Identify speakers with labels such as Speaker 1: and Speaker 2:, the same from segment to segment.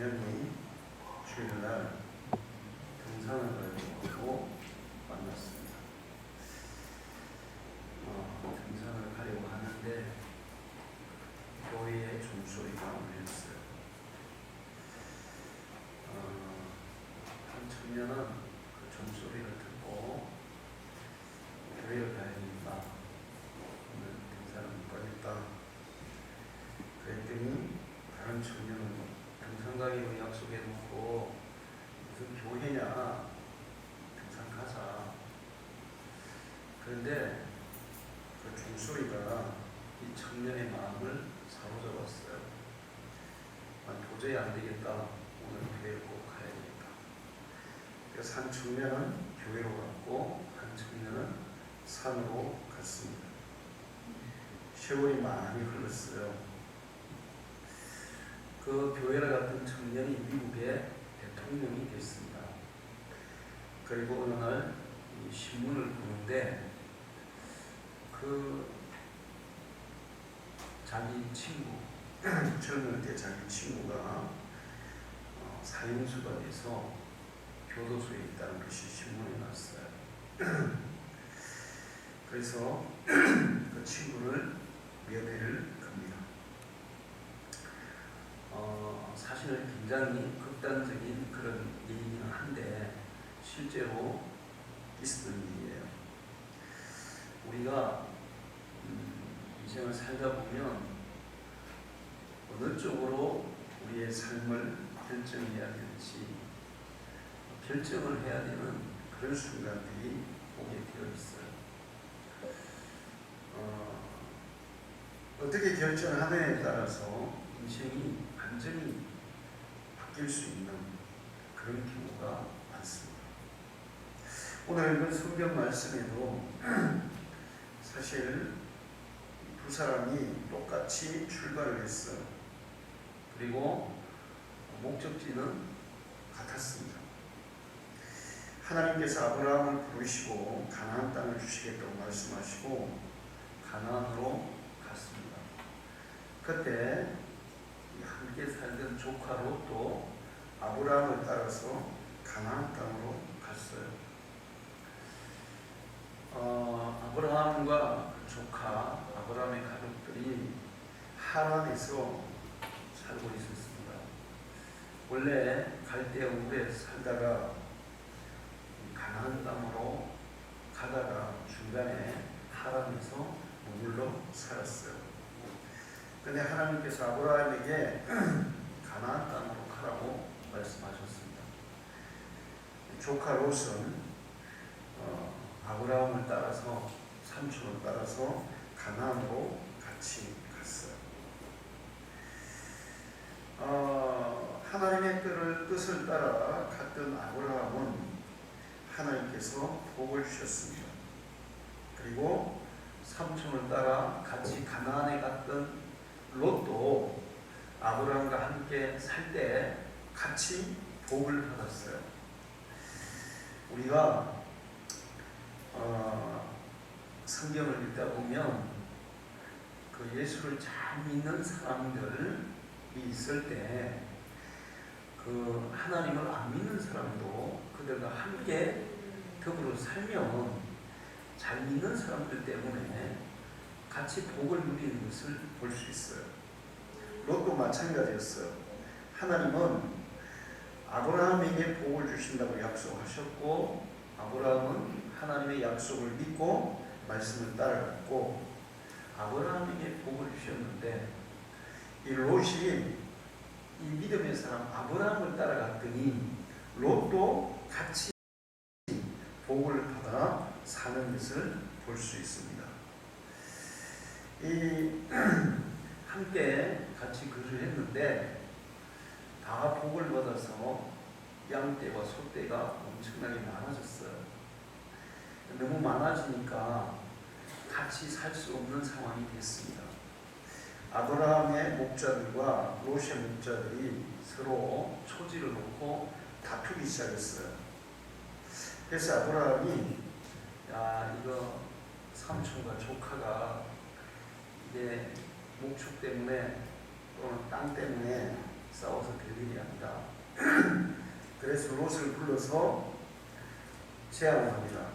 Speaker 1: 우연히 주일날 등산을 가려고 만났습니다. 등산을 가려고 하는데 교회의 종소리가 울렸어요. 한 청년은 그 종소리를 듣고 교회를 가야 되니까 오늘 등산을 못 가겠다 그랬더니 다른 청년은 등산 가기로 약속해 놓고 무슨 교회냐, 등산 가자. 그런데 그 종소리가 이 청년의 마음을 사로잡았어요. 도저히 안 되겠다. 오늘 교회를 꼭 가야 되겠다. 그래서 한 청년은 교회로 갔고 한 청년은 산으로 갔습니다. 세월이 많이 흘렀어요. 그 교회를 갔던 청년이 미국의 대통령이 됐습니다. 그리고 어느 날 이 신문을 보는데 그 자기 친구, 젊을 때 자기 친구가 사형수가 돼서 교도소에 있다는 것이 신문에 났어요. 그래서 그 친구를 면회를 갑니다. 사실은 굉장히 극단적인 그런 일이긴 한데 실제로 있었던 일이에요. 우리가 인생을 살다 보면 어느 쪽으로 우리의 삶을 결정해야 될지 결정을 해야 되는 그런 순간들이 오게 되어 있어요. 어떻게 결정하느냐에 따라서 인생이 완전히 바뀔 수 있는 그런 경우가 많습니다. 오늘 읽은 성경 말씀에도 사실 두 사람이 똑같이 출발을 했어요. 그리고 목적지는 같았습니다. 하나님께서 아브라함을 부르시고 가나안 땅을 주시겠다고 말씀하시고 가나안으로 갔습니다. 그때 함께 살던 조카 롯도 아브라함을 따라서 가나안 땅으로 갔어요. 아브라함과 조카 아브라함의 가족들이 하란에서 살고 있었습니다. 원래 갈대우르에 살다가 가나안 땅으로 가다가 중간에 하란에서 머물러 살았어요. 그런데 하나님께서 아브라함에게 가나안 땅으로 가라고 말씀하셨습니다. 조카 롯은 아브라함을 따라서 삼촌을 따라서 가나안으로 같이 갔어요. 하나님의 뜻을 따라 갔던 아브라함은 하나님께서 복을 주셨습니다. 그리고 삼촌을 따라 같이 가나안에 갔던 롯도 아브라함과 함께 살 때 같이 복을 받았어요. 우리가 성경을 읽다 보면 그 예수를 잘 믿는 사람들이 있을 때 그 하나님을 안 믿는 사람도 그들과 함께 더불어 살면 잘 믿는 사람들 때문에 같이 복을 누리는 것을 볼 수 있어요. 롯도 마찬가지였어요. 하나님은 아브라함에게 복을 주신다고 약속하셨고 아브라함은 하나님의 약속을 믿고 말씀을 따라갔고 아브라함에게 복을 주셨는데 이 롯이 이 믿음의 사람 아브라함을 따라갔더니 롯도 같이 복을 받아 사는 것을 볼 수 있습니다. 함께 같이 글을 했는데 다 복을 받아서 양떼와 소떼가 엄청나게 많아졌어요. 너무 많아지니까 같이 살 수 없는 상황이 됐습니다. 아브라함의 목자들과 롯의 목자들이 서로 초지를 놓고 다투기 시작했어요. 그래서 아브라함이 이거 삼촌과 조카가 이제 목축 때문에 또는 땅 때문에 싸워서 될 일이 아니다. 그래서 롯을 불러서 제안을 합니다.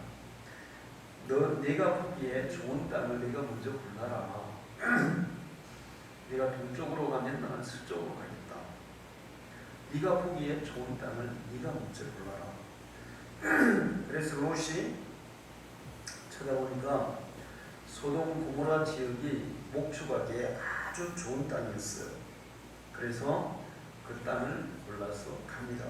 Speaker 1: 네가 보기에 좋은 땅을 네가 먼저 골라라. 네가 동쪽으로 가면 나는 서쪽으로 가겠다. 네가 보기에 좋은 땅을 네가 먼저 골라라. 그래서 롯이 쳐다보니까 소돔 고모라 지역이 목축하기에 아주 좋은 땅이었어요. 그래서 그 땅을 골라서 갑니다.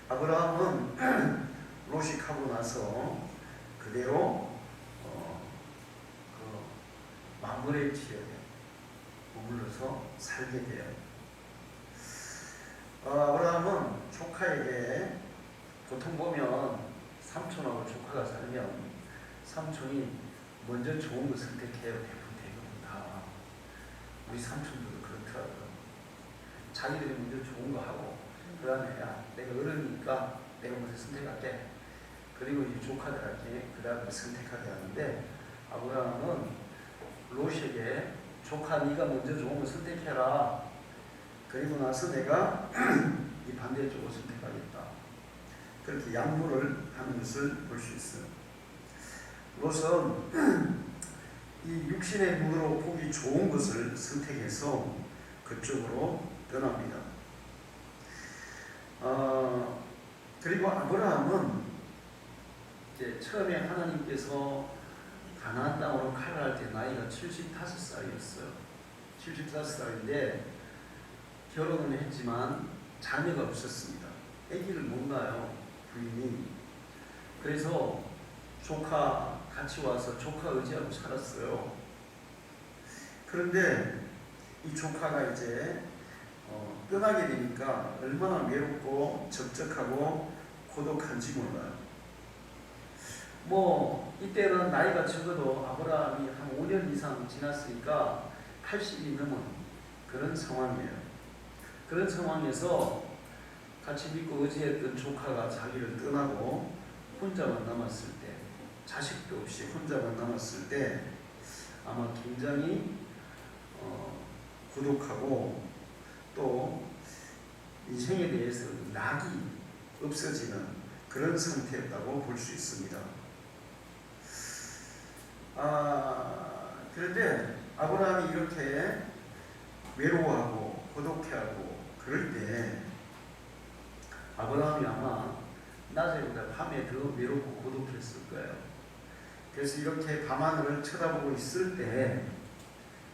Speaker 1: 아브라함은 롯이 가고 나서 그대로 그 마므레 지역에 머물러서 살게 돼요. 아브라함은 조카에게 보통 보면 삼촌하고 조카가 살면 삼촌이 먼저 좋은 거 선택해요. 대부분 다. 우리 삼촌들도 그렇더라고요. 자기들이 먼저 좋은 거 하고 그 다음에 야 내가 어른이니까 내가 먼저 선택할게. 그리고 이 조카들한테 그 다음에 선택하게 하는데 아브라함은 롯에게 조카 네가 먼저 좋은 거 선택해라. 그리고 나서 내가 이 반대쪽을 선택하겠다. 그렇게 양보를 하는 것을 볼 수 있어요. 롯은 이 육신의 눈으로 보기 좋은 것을 선택해서 그쪽으로 떠납니다. 그리고 아브라함은 이제 처음에 하나님께서 가나안 땅으로 가라 할 때 나이가 75살이었어요. 75살인데 결혼은 했지만 자녀가 없었습니다. 아기를 못 낳아요. 부인이. 그래서 조카 같이 와서 조카 의지하고 살았어요. 그런데 이 조카가 이제 떠나게 되니까 얼마나 외롭고 적적하고 고독한지 몰라요. 뭐 이때는 나이가 적어도 아브라함이 한 5년 이상 지났으니까 80이 넘은 그런 상황이에요. 그런 상황에서 같이 믿고 의지했던 조카가 자기를 떠나고 혼자만 남았을 때, 자식도 없이 혼자만 남았을 때 아마 굉장히 고독하고 또 인생에 대해서 낙이 없어지는 그런 상태였다고 볼 수 있습니다. 그런데 아브라함이 이렇게 외로워하고 고독해하고 그럴 때 아브라함이 아마 낮에보다 밤에 더 외롭고 고독했을 거예요. 그래서 이렇게 밤하늘을 쳐다보고 있을 때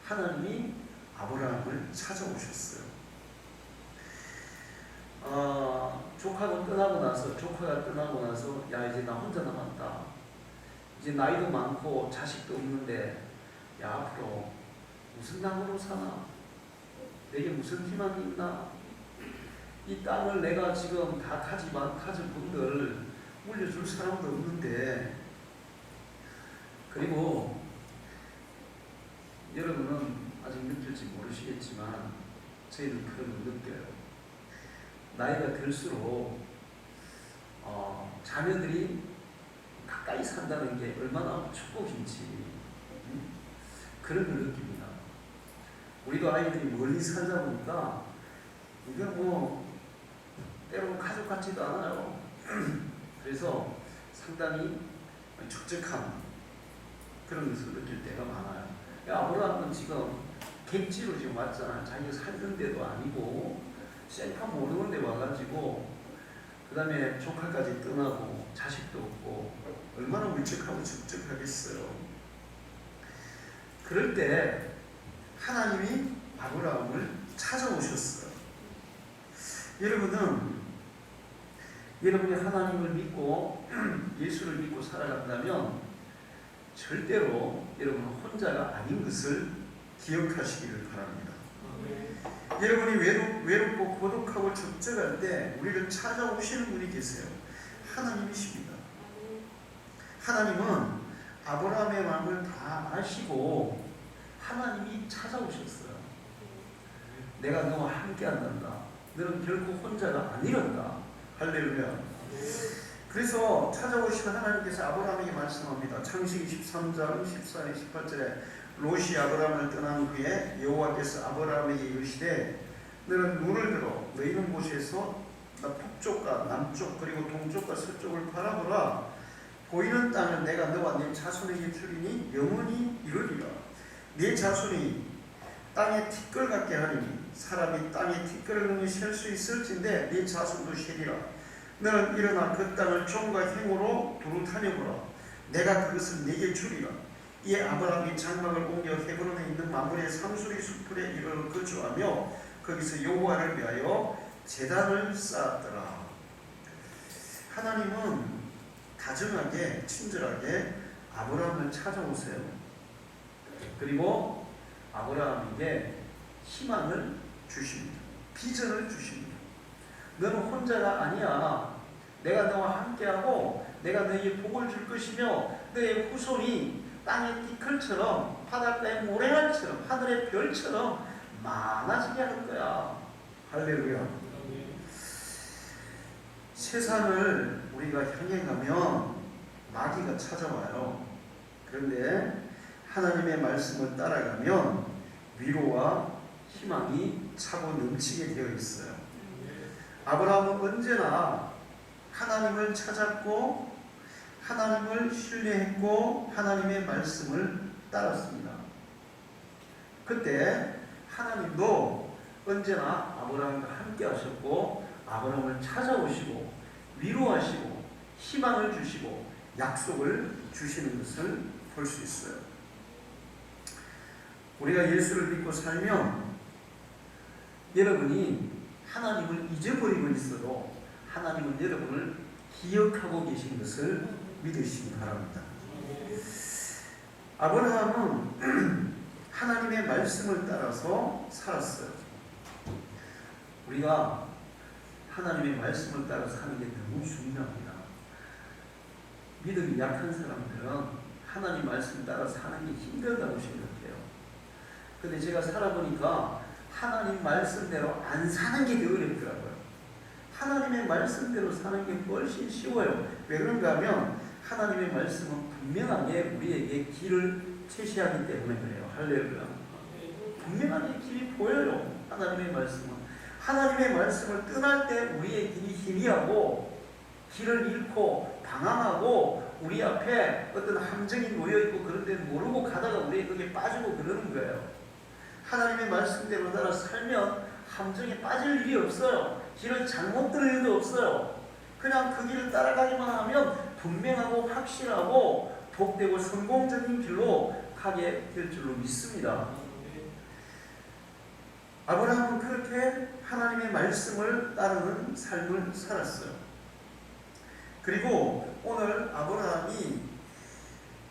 Speaker 1: 하나님이 아브라함을 찾아오셨어요. 조카가 떠나고 나서 야 이제 나 혼자 남았다. 이제 나이도 많고 자식도 없는데 야 앞으로 무슨 낙으로 사나? 내게 무슨 희망이 있나? 이 땅을 내가 지금 다 가질 분들 물려줄 사람도 없는데. 그리고 여러분은 아직 느낄지 모르시겠지만 저희는 그런 걸 느껴요. 나이가 들수록 자녀들이 가까이 산다는 게 얼마나 축복인지 그런 걸 느낍니다. 우리도 아이들이 멀리 살다 보니까 이게 뭐 때로는 가족 같지도 않아요. 그래서 상당히 적적한 그런 것을 느낄 때가 많아요. 아브라함은 지금 객지로 지금 왔잖아요. 자기가 살던 데도 아니고 생판 모르는 데 와가지고 그 다음에 조카까지 떠나고 자식도 없고 얼마나 울적하고 적적하겠어요. 그럴 때 하나님이 아브라함을 찾아오셨어요. 여러분이 하나님을 믿고 예수를 믿고 살아간다면 절대로 여러분 혼자가 아닌 것을 기억하시기를 바랍니다. 여러분이 외롭고 고독하고 적적할 때 우리를 찾아오시는 분이 계세요. 하나님이십니다. 하나님은 아브라함의 마음을 다 아시고 하나님이 찾아오셨어요. 내가 너와 함께 한단다. 너는 결코 혼자가 아니란다. 할렐루야. 그래서 찾아오신 하나님께서 아브라함에게 말씀합니다. 창세기 23장 14절 18절에 롯이 아브라함을 떠난 후에 여호와께서 아브라함에게 이르시되 너는 눈을 들어 너 있는 곳에서 말씀하셨습니다. 북쪽과 남쪽 그리고 동쪽과 서쪽을 바라보라. 보이는 땅을 내가 너와 네 자손에게 주리니 영원히 이루리라. 네 자손이 땅에 티끌 같게 하리니 사람이 땅에 티끌을 능히 셀 수 있을진데 네 자손도 세리라. 너는 일어나 그 땅을 종과 행으로 두루 다녀보라. 내가 그것을 네게 주리라. 이에 아브라함이 장막을 옮겨 헤브론에 있는 마므레 상수리 숲풀에 이르러 거주하며 거기서 여호와를 위하여 제단을 쌓았더라. 하나님은 다정하게 친절하게 아브라함을 찾아오세요. 그리고 아브라함에게 희망을 주십니다. 비전을 주십니다. 너는 혼자가 아니야. 내가 너와 함께하고 내가 너에게 복을 줄 것이며 너의 후손이 땅의 티끌처럼 바닷가의 모래알처럼 하늘의 별처럼 많아지게 할 거야. 할렐루야. 세상을 우리가 향해 가면 마귀가 찾아와요. 그런데 하나님의 말씀을 따라가면 위로와 희망이 차고 넘치게 되어 있어요. 아브라함은 언제나 하나님을 찾았고 하나님을 신뢰했고 하나님의 말씀을 따랐습니다. 그때 하나님도 언제나 아브라함과 함께 하셨고 아브라함을 찾아오시고 위로하시고 희망을 주시고 약속을 주시는 것을 볼 수 있어요. 우리가 예수를 믿고 살면 여러분이 하나님을 잊어버리고 있어도 하나님은 여러분을 기억하고 계신 것을 믿으시기 바랍니다. 아브라함은 하나님의 말씀을 따라서 살았어요. 우리가 하나님의 말씀을 따라 사는 게 너무 중요합니다. 믿음이 약한 사람들은 하나님 말씀 따라 사는 게 힘들다고 생각해요. 근데 제가 살아보니까 하나님 말씀대로 안 사는 게 더 어렵더라고요. 하나님의 말씀대로 사는 게 훨씬 쉬워요. 왜 그런가 하면 하나님의 말씀은 분명하게 우리에게 길을 제시하기 때문에 그래요. 할렐루야. 분명하게 길이 보여요. 하나님의 말씀은. 하나님의 말씀을 떠날 때 우리의 길이 희미하고 길을 잃고 방황하고 우리 앞에 어떤 함정이 놓여있고 그런 데 모르고 가다가 우리 거기에 빠지고 그러는 거예요. 하나님의 말씀대로 따라 살면 함정에 빠질 일이 없어요. 길을 잘못 들을 일도 없어요. 그냥 그 길을 따라가기만 하면 분명하고 확실하고 복되고 성공적인 길로 가게 될 줄로 믿습니다. 아브라함은 그렇게 하나님의 말씀을 따르는 삶을 살았어요. 그리고 오늘 아브라함이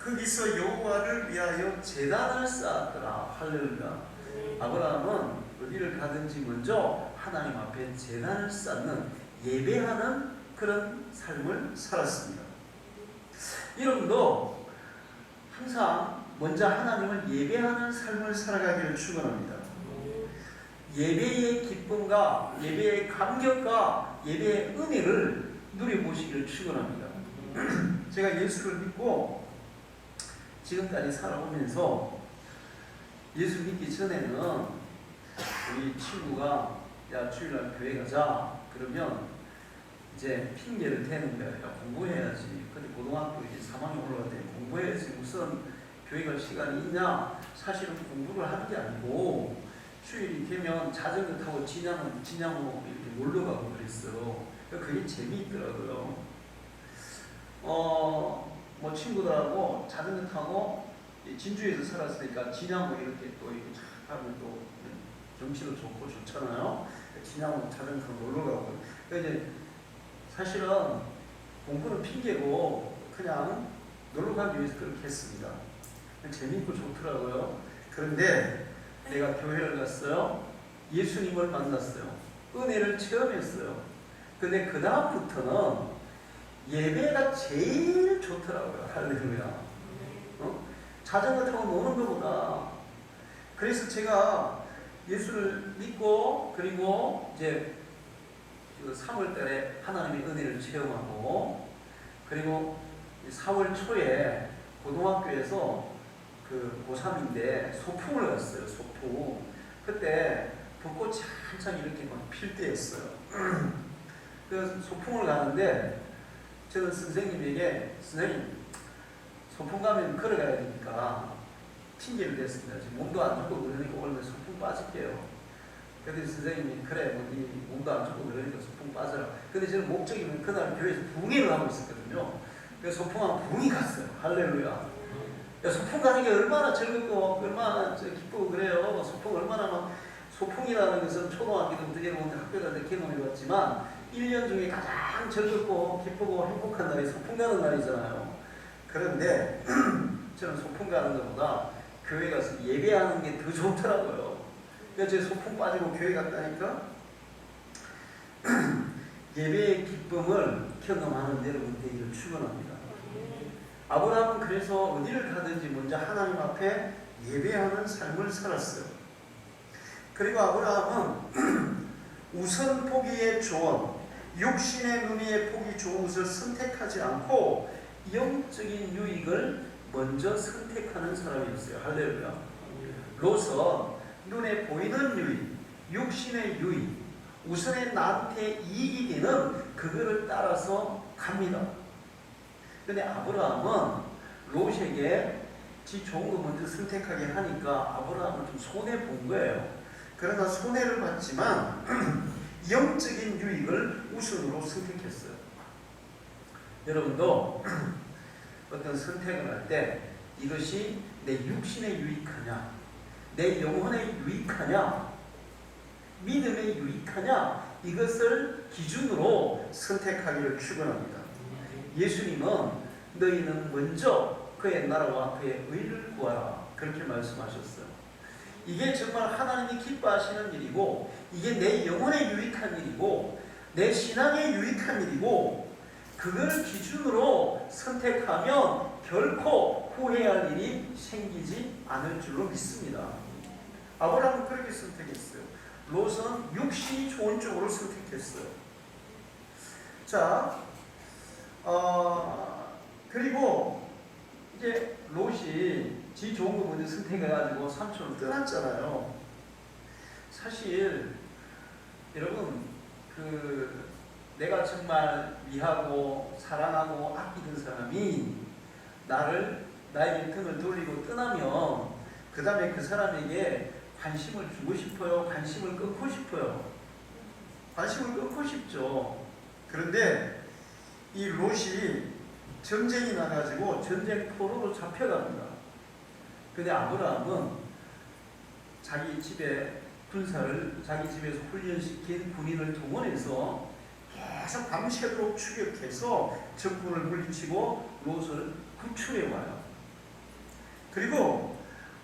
Speaker 1: 거기서 여호와를 위하여 제단을 쌓았더라. 할렐루야. 아브라함은 어디를 가든지 먼저 하나님 앞에 제단을 쌓는 예배하는 그런 삶을 살았습니다. 여러분도 항상 먼저 하나님을 예배하는 삶을 살아가기를 축원합니다. 예배의 기쁨과 예배의 감격과 예배의 은혜를 누려보시기를 축원합니다. 제가 예수를 믿고 지금까지 살아오면서 예수 믿기 전에는 우리 친구가 야 주일날 교회 가자 그러면 이제 핑계를 대는 거예요. 야, 공부해야지. 근데 고등학교 이제 3학년 올라갈 때 공부해야지 무슨 교회 갈 시간이 있냐. 사실은 공부를 하는 게 아니고 주일이 되면 자전거 타고 진양으로 이렇게 놀러 가고 그랬어요. 그게 재미있더라고요. 뭐 친구들하고 자전거 타고 진주에서 살았으니까 진양으로 이렇게 또 이렇게 쫙 하면 또 경치도 좋고 좋잖아요. 진양으로 자전거 놀러 가고. 이제 사실은 공부는 핑계고 그냥 놀러 가기 위해서 그렇게 했습니다. 재미있고 좋더라고요. 그런데 내가 교회를 갔어요. 예수님을 만났어요. 은혜를 체험했어요. 근데 그 다음부터는 예배가 제일 좋더라고요. 할렐루야. 자전거 타고 노는 것보다. 그래서 제가 예수를 믿고 그리고 이제 3월달에 하나님의 은혜를 체험하고 그리고 4월 초에 고등학교에서 그 고3인데 소풍을 갔어요. 소풍. 그때 벚꽃이 한창 이렇게 막 필 때였어요. 그 소풍을 가는데 저는 선생님에게 선생님 소풍 가면 걸어가야 되니까 핑계를 댔습니다. 지금 몸도 안 좋고 그러니까 오늘 소풍 빠질게요. 그랬더니 선생님이 그래 뭐 네 몸도 안 좋고 그러니까 소풍 빠져라. 근데 저는 목적이면 그날 교회에서 부흥회를 하고 있었거든요. 그래서 소풍하면 부흥이 갔어요. 할렐루야. 소풍 가는 게 얼마나 즐겁고 얼마나 기쁘고 그래요. 소풍 얼마나 막 소풍이라는 것은 초등학교 때부터 학교 다닐 때 경험해봤지만 1년 중에 가장 즐겁고 기쁘고 행복한 날이 소풍 가는 날이잖아요. 그런데 저는 소풍 가는 것보다 교회 가서 예배하는 게 더 좋더라고요. 그래서 제가 소풍 빠지고 교회 갔다니까 예배의 기쁨을 경험하는 여러분 되기를 축원합니다. 아브라함은 그래서 어디를 가든지 먼저 하나님 앞에 예배하는 삶을 살았어요. 그리고 아브라함은 우선 보기에 좋은 육신의 눈에 보기 좋은 것을 선택하지 않고 영적인 유익을 먼저 선택하는 사람이었어요. 할렐루야. 롯은 눈에 보이는 유익, 육신의 유익, 우선에 나한테 이익이 되는 그거를 따라서 갑니다. 근데 아브라함은 롯에게 지 좋은 거 먼저 선택하게 하니까 아브라함은 좀 손해본 거예요. 그러나 손해를 봤지만 영적인 유익을 우선으로 선택했어요. 여러분도 어떤 선택을 할 때 이것이 내 육신에 유익하냐, 내 영혼에 유익하냐, 믿음에 유익하냐, 이것을 기준으로 선택하기를 축원합니다. 예수님은 너희는 먼저 그의 나라와 그의 의를 구하라 그렇게 말씀하셨어요. 이게 정말 하나님이 기뻐하시는 일이고 이게 내 영혼에 유익한 일이고 내 신앙에 유익한 일이고 그걸 기준으로 선택하면 결코 후회할 일이 생기지 않을 줄로 믿습니다. 아브라함은 그렇게 선택했어요. 롯은 육신이 좋은 쪽으로 선택했어요. 자, 그리고 이제 롯이 지 좋은 거 먼저 선택해가지고 삼촌을 떠났잖아요. 사실 여러분 내가 정말 위하고 사랑하고 아끼던 사람이 나에게 등을 돌리고 떠나면 그 다음에 그 사람에게 관심을 주고 싶어요? 관심을 끊고 싶어요? 관심을 끊고 싶죠. 그런데 이 롯이 전쟁이 나가지고 전쟁포로로 잡혀갑니다. 근데 아브라함은 자기 집에 자기 집에서 훈련시킨 군인을 동원해서 계속 밤새도록 추격해서 적군을 물리치고 롯을 구출해 와요. 그리고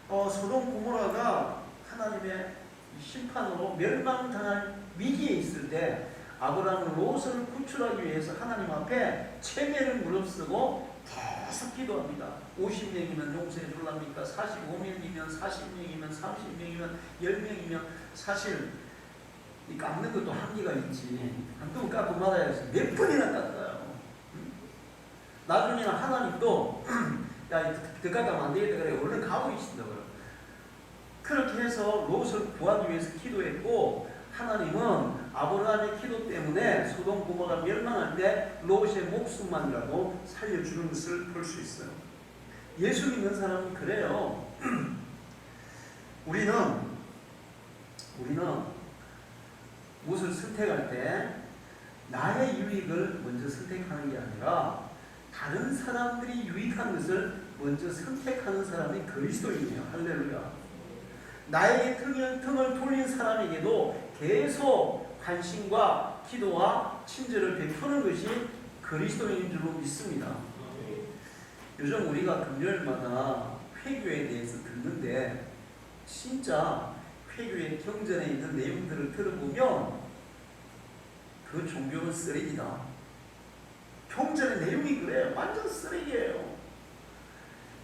Speaker 1: 소돔 고모라가 하나님의 심판으로 멸망당할 위기에 있을 때 아브라함은 롯을 구출하기 위해서 하나님 앞에 체면을 무릅쓰고 계속 기도합니다. 50명이면 용서해 줄랍니까? 45명이면 40명이면 30명이면 10명이면 사실 이 깎는 것도 한계가 있지. 한두 번 깎고 말아야지. 몇 번이나 깎아요. 나중에는 하나님도 야, 더 깎으면 안 되겠다 그래. 얼른 가고 있습니다. 그렇게 해서 롯을 구하기 위해서 기도했고 하나님은 아브라함의 기도 때문에 소돔 고모라 멸망할 때 롯의 목숨만이라도 살려주는 것을 볼 수 있어요. 예수 믿는 사람은 그래요. 우리는 무엇을 선택할 때 나의 유익을 먼저 선택하는 게 아니라 다른 사람들이 유익한 것을 먼저 선택하는 사람이 그리스도인이에요. 할렐루야. 나에게 등을 돌린 사람에게도 계속 관심과 기도와 친절을 베푸는 것이 그리스도인인 줄로 믿습니다. 요즘 우리가 금요일마다 회교에 대해서 듣는데 진짜 회교의 경전에 있는 내용들을 들어보면 그 종교는 쓰레기다. 경전의 내용이 그래요. 완전 쓰레기예요.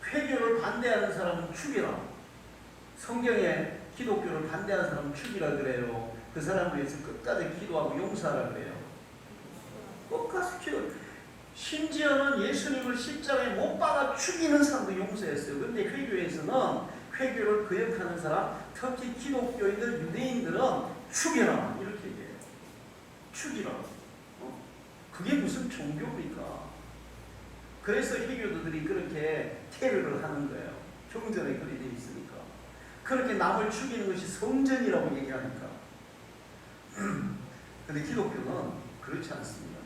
Speaker 1: 회교를 반대하는 사람은 죽여라. 성경에 기독교를 반대하는 사람은 죽이라 그래요. 그 사람을 위해서 끝까지 기도하고 용서하라 그래요. 끝까지 기도. 심지어는 예수님을 십자가에 못 박아 죽이는 사람도 용서했어요. 그런데 회교에서는 회교를 거역하는 사람, 특히 기독교인들, 유대인들은 죽여라 이렇게 얘기해요. 죽이라. 이게 무슨 종교입니까? 그래서 해교도들이 그렇게 테러를 하는 거예요. 경전에 그리 되어 있으니까. 그렇게 남을 죽이는 것이 성전이라고 얘기하니까. 근데 기독교는 그렇지 않습니다.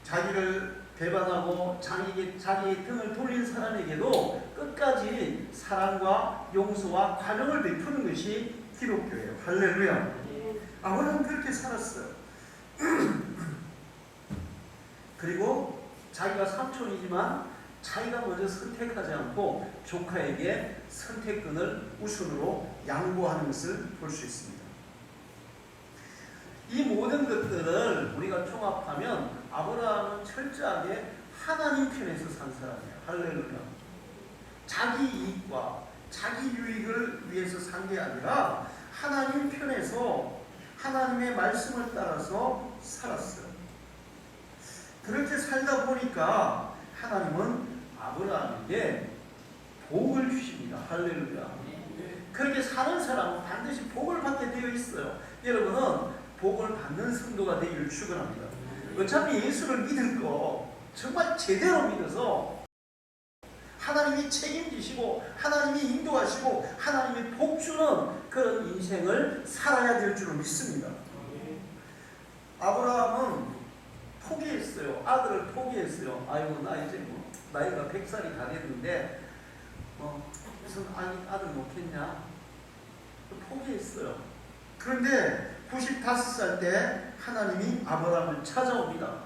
Speaker 1: 자기를 배반하고 자기 등을 돌린 사람에게도 끝까지 사랑과 용서와 관용을 베푸는 것이 기독교예요. 할렐루야. 아브라함은 그렇게 살았어요. 그리고 자기가 삼촌이지만 자기가 먼저 선택하지 않고 조카에게 선택권을 우선으로 양보하는 것을 볼 수 있습니다. 이 모든 것들을 우리가 종합하면 아브라함은 철저하게 하나님 편에서 산 사람이에요. 할렐루야. 자기 이익과 자기 유익을 위해서 산 게 아니라 하나님 편에서 하나님의 말씀을 따라서 살았어요. 그렇게 살다 보니까 하나님은 아브라함에게 복을 주십니다. 할렐루야. 그렇게 사는 사람은 반드시 복을 받게 되어 있어요. 여러분은 복을 받는 성도가 되기를 축원합니다. 어차피 예수를 믿을 거 정말 제대로 믿어서 하나님이 책임지시고 하나님이 인도하시고 하나님이 복 주는 그런 인생을 살아야 될 줄을 믿습니다. 아브라함은 포기했어요. 아들을 포기했어요. 아이고 나 이제 뭐 나이가 100살이 다 됐는데 무슨 아들 놓겠냐? 포기했어요. 그런데 95살 때 하나님이 아브라함을 찾아옵니다.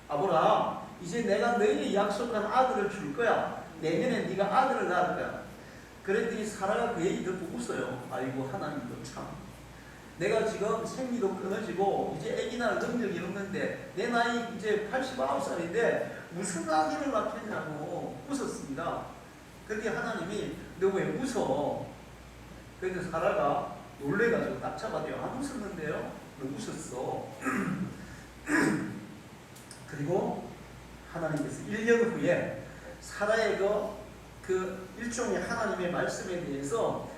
Speaker 1: 아브라함, 이제 내가 너에게 약속한 아들을 줄 거야. 내년에 네가 아들을 낳을 거야. 그랬더니 사라가 그 얘기 듣고 웃어요. 아이고 하나님도 참. 내가 지금 생리도 끊어지고 이제 아기 낳을 능력이 없는데 내 나이 이제 89살인데 무슨 아기를 낳겠냐고 웃었습니다. 그런데 하나님이 너 왜 웃어? 그래서 사라가 놀래가지고 딱 잡아대요. 안 웃었는데요? 너 웃었어. 그리고 하나님께서 1년 후에 사라의 그 일종의 하나님의 말씀에 대해서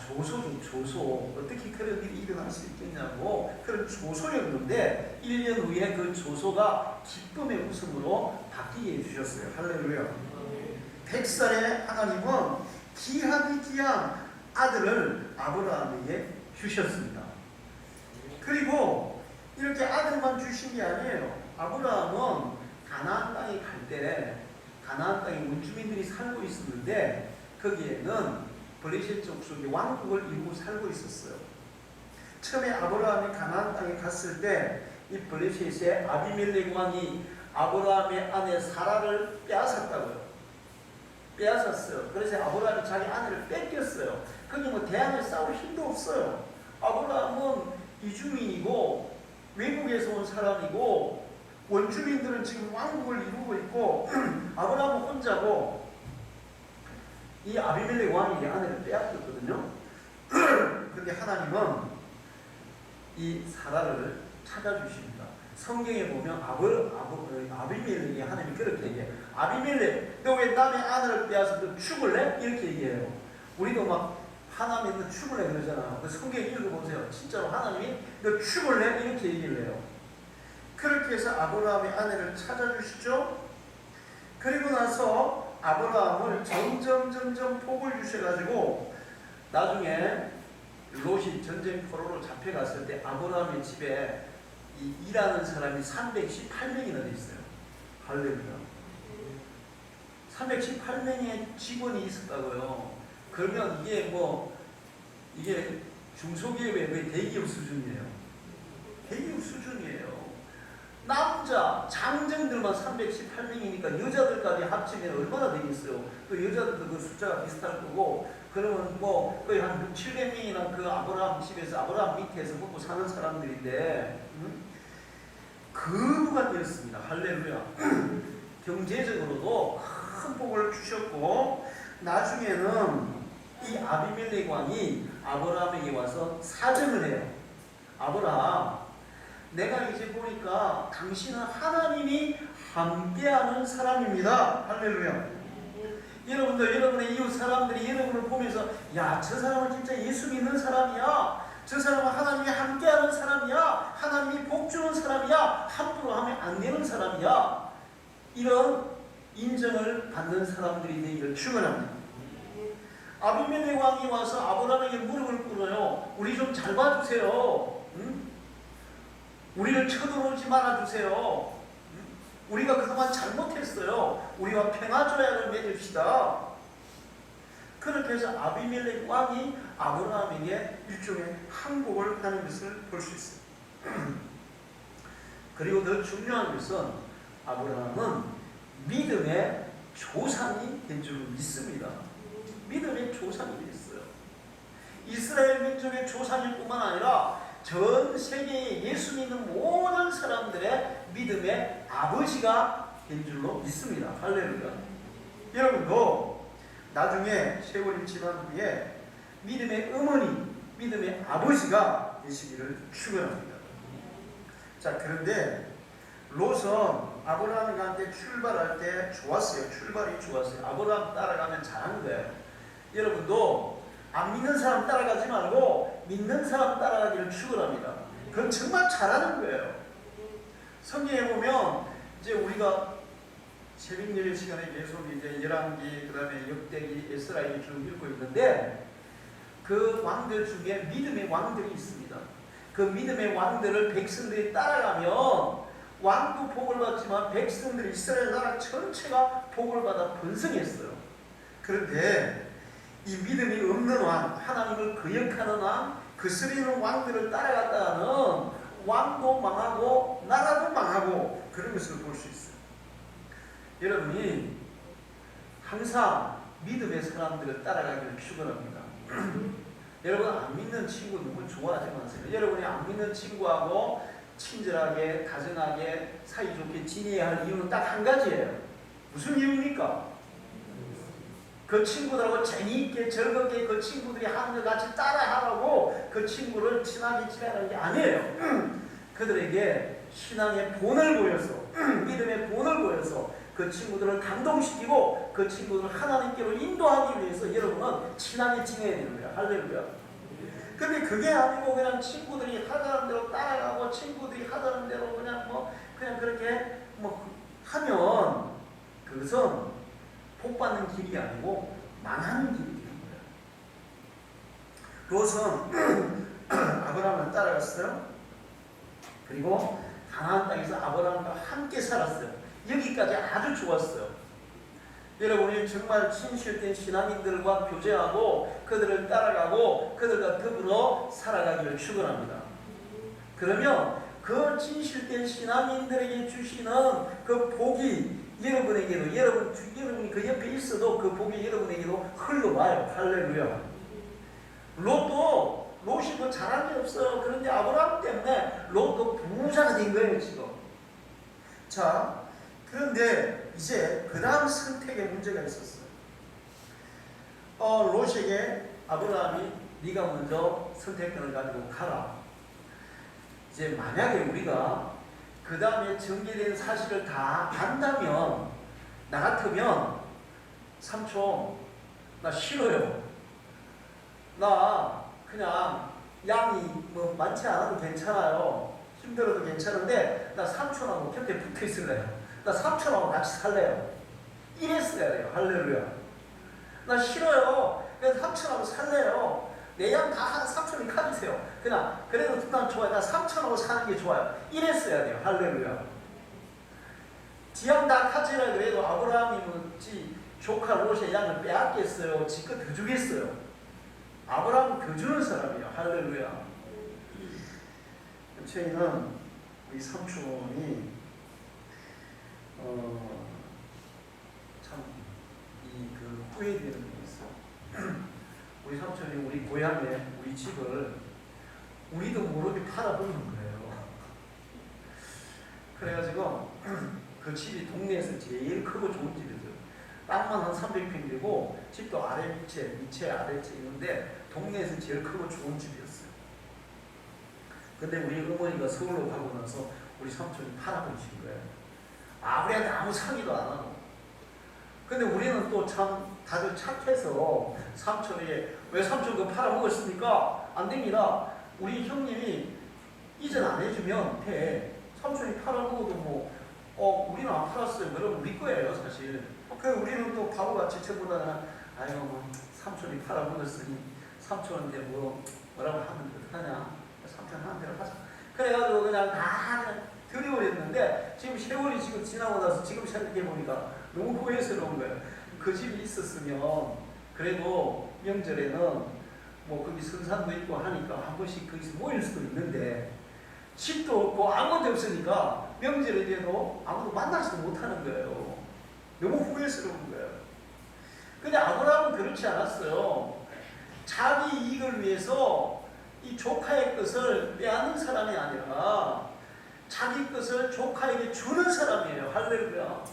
Speaker 1: 조소죠, 조소. 어떻게 그런 일이 일어날 수 있겠냐고 그런 조소였는데 1년 후에 그 조소가 기쁨의 웃음으로 바뀌게 해주셨어요. 할렐루야. 100살에 하나님은 귀한 아들을 아브라함에게 주셨습니다. 그리고 이렇게 아들만 주신 게 아니에요. 아브라함은 가나안 땅에 갈 때 가나안 땅에 원주민들이 살고 있었는데 거기에는 블레셋 족속이 왕국을 이루고 살고 있었어요. 처음에 아브라함이 가나안 땅에 갔을 때 이 블레셋의 아비멜렉 왕이 아브라함의 아내 사라를 빼앗았다고요. 빼앗았어요. 그래서 아브라함이 자기 아내를 뺏겼어요. 거기 대항을 싸울 힘도 없어요. 아브라함은 이주민이고 외국에서 온 사람이고 원주민들은 지금 왕국을 이루고 있고 아브라함은 혼자고 이 아비멜렉 왕이 아내를 빼앗겼거든요. 그런데 하나님은 이 사라를 찾아주십니다. 성경에 보면 아비멜렉이 하나님이 그렇게 얘기해요. 아비멜렉, 너 왜 남의 아내를 빼앗아서 너 죽을래? 이렇게 얘기해요. 우리도 막 하나님이 너 죽을래 그러잖아요. 그 성경 읽어보세요. 진짜로 하나님이 너 죽을래? 이렇게 얘기를 해요. 그렇게 해서 아브라함의 아내를 찾아주시죠. 그리고 나서 아브라함을 점점 복을 주셔가지고 나중에 롯이 전쟁 포로로 잡혀갔을 때 아브라함의 집에 일하는 사람이 318명이나 돼 있어요. 할렐루야. 318명의 직원이 있었다고요. 그러면 이게 중소기업의 거의 대기업 수준이에요. 대기업 수준이에요. 남자, 장정들만 318명이니까 여자들까지 합치면 얼마나 되겠어요. 또 여자들도 그 숫자가 비슷할 거고, 그러면 거의 한 6, 700명이나 그 아브라함 집에서, 아브라함 밑에서 먹고 사는 사람들인데, 거부가 되었습니다. 할렐루야. 경제적으로도 큰 복을 주셨고, 나중에는 이 아비멜렉 왕이 아브라함에게 와서 사정을 해요. 아브라함, 내가 이제 보니까 당신은 하나님이 함께하는 사람입니다. 할렐루야. 여러분들, 여러분의 이웃 사람들이 여러분을 보면서 야, 저 사람은 진짜 예수 믿는 사람이야. 저 사람은 하나님이 함께하는 사람이야. 하나님이 복 주는 사람이야. 사람이야. 함부로 하면 안 되는 사람이야. 이런 인정을 받는 사람들이 되기를 축원합니다. 아비멜렉 왕이 와서 아브라함에게 무릎을 꿇어요. 우리 좀 잘 봐주세요. 응? 우리를 쳐들어오지 말아주세요. 우리가 그동안 잘못했어요. 우리와 평화조약을 맺읍시다. 그렇게 해서 아비멜렉 왕이 아브라함에게 일종의 항복을 하는 것을 볼 수 있어요. 그리고 더 중요한 것은 아브라함은 믿음의 조상이 된 줄 믿습니다. 믿음의 조상이 됐어요. 이스라엘 민족의 조상일 뿐만 아니라 전 세계에 예수 믿는 모든 사람들의 믿음의 아버지가 된 줄로 믿습니다. 할렐루야. 여러분도 나중에 세월이 지난 후에 믿음의 어머니, 믿음의 아버지가 되시기를 축원합니다. 자, 그런데 롯은 아브라함한테 출발할 때 좋았어요. 출발이 좋았어요. 아브라함 따라가면 잘하는 거예요. 여러분도 안 믿는 사람 따라가지 말고 믿는 사람 따라가기를 축원합니다. 그건 정말 잘하는 거예요. 성경에 보면 이제 우리가 새벽 예배 시간에 계속 이제 열왕기, 그 다음에 역대기, 에스라기 쭉 읽고 있는데 그 왕들 중에 믿음의 왕들이 있습니다. 그 믿음의 왕들을 백성들이 따라가면 왕도 복을 받지만 백성들이 이스라엘 나라 전체가 복을 받아 번성했어요. 그런데 이 믿음이 없는 왕, 하나님을 거역하는 왕, 거스리는 왕들을 따라갔다가는 왕도 망하고 나라도 망하고 그런 것을 볼 수 있어요. 여러분이 항상 믿음의 사람들을 따라가기를 축원합니다. 여러분 안 믿는 친구 누구 좋아하지 마세요. 여러분이 안 믿는 친구하고 친절하게, 다정하게, 사이좋게 지내야 할 이유는 딱 한 가지예요. 무슨 이유입니까? 그 친구들하고 재미있게 즐겁게 그 친구들이 하는 것 같이 따라하라고 그 친구를 친하게 지내라는 게 아니에요. 그들에게 신앙의 본을 보여서 믿음의 본을 보여서 그 친구들을 감동시키고 그 친구들을 하나님께로 인도하기 위해서 여러분은 친하게 지내야 되는 거야. 할렐루야. 근데 그게 아니고 그냥 친구들이 하자는 대로 따라가고 친구들이 하자는 대로 그냥 그렇게 하면 그것은 복 받는 길이 아니고 망하는 길이 되는 거예요. 롯은 아브라함을 따라갔어요. 그리고 가나안 땅에서 아브라함과 함께 살았어요. 여기까지 아주 좋았어요. 여러분이 정말 진실된 신앙인들과 교제하고 그들을 따라가고 그들과 더불어 살아가기를 축원합니다. 그러면 그 진실된 신앙인들에게 주시는 그 복이 여러분에게도 여러분이 그 옆에 있어도 그 복이 여러분에게도 흘러와요. 할렐루야. 롯이 뭐 잘한 게 없어요. 그런데 아브라함 때문에 롯도 부자가 된 거예요 지금. 자, 그런데 이제 그 다음 선택에 문제가 있었어요. 롯에게 아브라함이 네가 먼저 선택권을 가지고 가라. 이제 만약에 우리가 그 다음에 전개된 사실을 다 안다면 나 같으면 삼촌 나 싫어요. 나 그냥 양이 뭐 많지 않아도 괜찮아요. 힘들어도 괜찮은데 나 삼촌하고 곁에 붙어 있을래요. 나 삼촌하고 같이 살래요. 이랬어야 돼요. 할렐루야. 나 싫어요. 그냥 삼촌하고 살래요. 내 양 다 삼촌이 가지세요. 그냥 그래도 난 좋아요. 나 삼촌하고 사는 게 좋아요. 이랬어야 돼요. 할렐루야. 지양 다 가지라 그래도 아브라함이 뭐지 조카 롯의 양을 빼앗겠어요. 지껏 더 주겠어요. 아브라함은 더 주는 사람이에요. 할렐루야. 저희는 우리 삼촌이 참 그 후회되는 게 있어요. 우리 삼촌이 우리 고향에 우리 집을 우리도 모르게 팔아버리는 거예요. 그래가지고 그 집이 동네에서 제일 크고 좋은 집이었어요. 땅만 한 300평 되고 집도 아래 밑에 아래채 있는데 동네에서 제일 크고 좋은 집이었어요. 근데 우리 어머니가 서울로 가고 나서 우리 삼촌이 팔아버리신 거예요. 우리한테 아무 상의도 안 하고. 근데 우리는 또 참 다들 착해서 삼촌이 왜 삼촌 그거 팔아먹었습니까? 안 됩니다. 우리 형님이 이전 안 해주면 돼. 삼촌이 팔아먹어도 우리는 안 팔았어요. 그럼 우리 거예요, 사실. 우리는 또 바보같이 전부 다, 삼촌이 팔아먹었으니, 삼촌한테 뭐라고 하면 어떡하냐? 삼촌 하는 대로 하자. 그래가지고 그냥 다 들여버렸는데, 지금 세월이 지금 지나고 나서 지금 생각해보니까 너무 후회스러운 거예요. 그 집이 있었으면, 그래도 명절에는 거기 선산도 있고 하니까 한 번씩 거기서 모일 수도 있는데, 집도 없고 아무것도 없으니까 명절에 돼도 아무도 만나지도 못하는 거예요. 너무 후회스러운 거예요. 근데 아브라함은 그렇지 않았어요. 자기 이익을 위해서 이 조카의 것을 빼앗는 사람이 아니라 자기 것을 조카에게 주는 사람이에요. 할렐루야.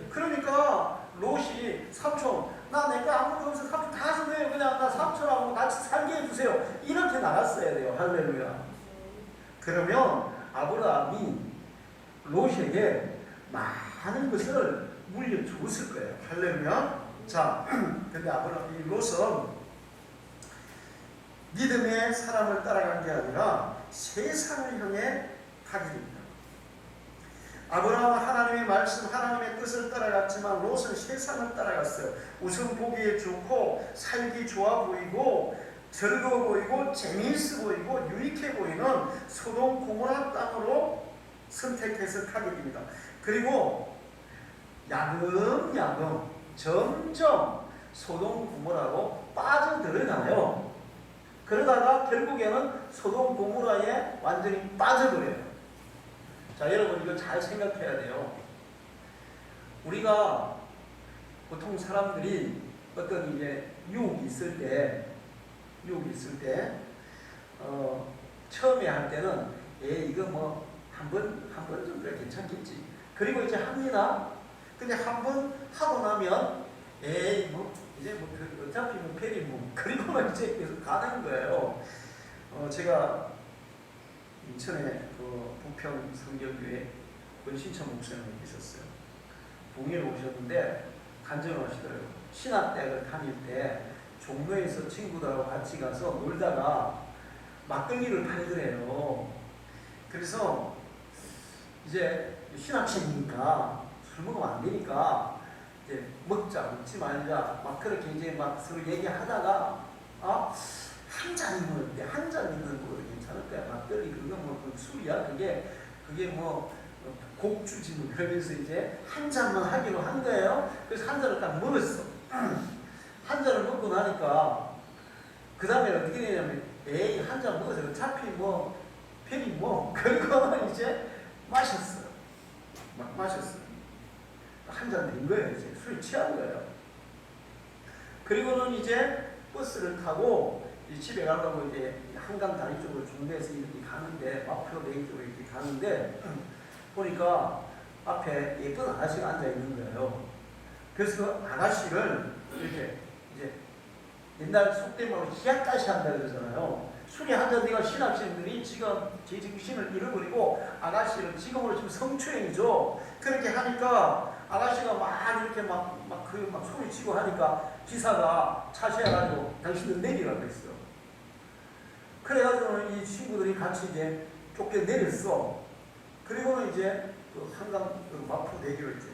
Speaker 1: 그러니까 롯이 삼촌, 내가 아무것도 없어 삼촌 다 주세요. 그냥 나 삼촌하고 같이 살게 해주세요. 이렇게 나갔어야 돼요. 할렐루야. 그러면 아브라함이 롯에게 많은 것을 물려줬을 거예요. 할렐루야. 자, 근데 이 롯은 믿음의 사람을 따라간 게 아니라 세상을 향해 가게 됩니다. 아브라함은 하나님의 말씀, 하나님의 뜻을 따라갔지만 롯은 세상을 따라갔어요. 우선 보기에 좋고 살기 좋아 보이고 즐거워 보이고 재미있어 보이고 유익해 보이는 소돔 고모라 땅으로 선택해서 가게 됩니다. 그리고 야금야금 점점 소돔 고모라로 빠져들어가요. 그러다가 결국에는 소돔 고모라에 완전히 빠져버려요. 자, 여러분 이거 잘 생각해야 돼요. 우리가 보통 사람들이 어떤 유혹이 있을 때 처음에 할 때는 이거 한 번 정도야 괜찮겠지. 그리고 이제 합니다. 근데 한 번 하고 나면 이제 어차피 별이 그리고는 이제 계속 가는 거예요. 제가 인천에 부평 성결교회 권신천 목사님이 계셨어요. 봉해로 오셨는데 간증을 하시더라고요. 신학대학을 다닐 때 종로에서 친구들하고 같이 가서 놀다가 막걸리를 팔더래요. 그래서 이제 신학생이니까 술 먹으면 안 되니까 이제 먹지 말자 막 그렇게 이제 막 서로 얘기하다가 한 잔이면 한 잔이면 괜찮을 거야. 막걸리 그거 술이야. 그게 곡주지 그러면서 이제 한 잔만 하기로 한 거예요. 그래서 한 잔을 딱 먹었어. 한 잔을 먹고 나니까 그 다음에 어떻게 되냐면 한 잔 먹어서 어차피 편히 그리고는 이제 마셨어. 막 마셨어. 한 잔 된 거예요. 이제 술이 취한 거예요. 그리고는 이제 버스를 타고 집에 가려고 이제 한강 다리 쪽으로 중대에서 이렇게 가는데 마포로 메인 쪽으로 이렇게 가는데 보니까 앞에 예쁜 아가씨가 앉아 있는 거예요. 그래서 그 아가씨를 이렇게 이제 옛날 속된 말로 희약까지 한다 그러잖아요. 술이 한잔 내가 신학생들이 지금 제 정신을 잃어버리고 아가씨를 지금으로 지금 성추행이죠. 그렇게 하니까 아가씨가 막 이렇게 막 소리치고 하니까 기사가 차시해가지고 당신들 내리라고 했어. 그래가지고 이 친구들이 같이 이제 쫓겨 내렸어. 그리고는 이제 한강 마포대교를 이제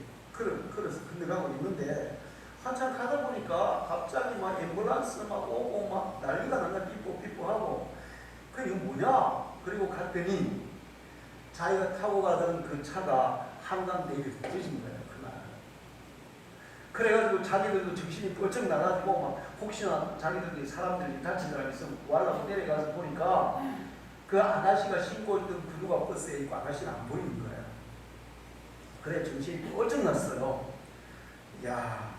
Speaker 1: 걸어서 건너가고 있는데 한참 가다 보니까 갑자기 막 앰뷸런스 막 오고 막 난리가 난다. 삐뽀삐뽀하고 이거 뭐냐? 그리고 갔더니 자기가 타고 가던 그 차가 한강대교에서 터진 거예요. 그날. 그래가지고 자기들도 정신이 뻘쩍 나가지고 막 혹시나 자기들이 사람들이 다친 사람이 있으면 구하려고 내려가서 보니까 그 아가씨가 신고 있던 구두가 버스에 있고 아가씨는 안 보이는 거예요. 그래 정신이 뻘쩍 났어요. 야,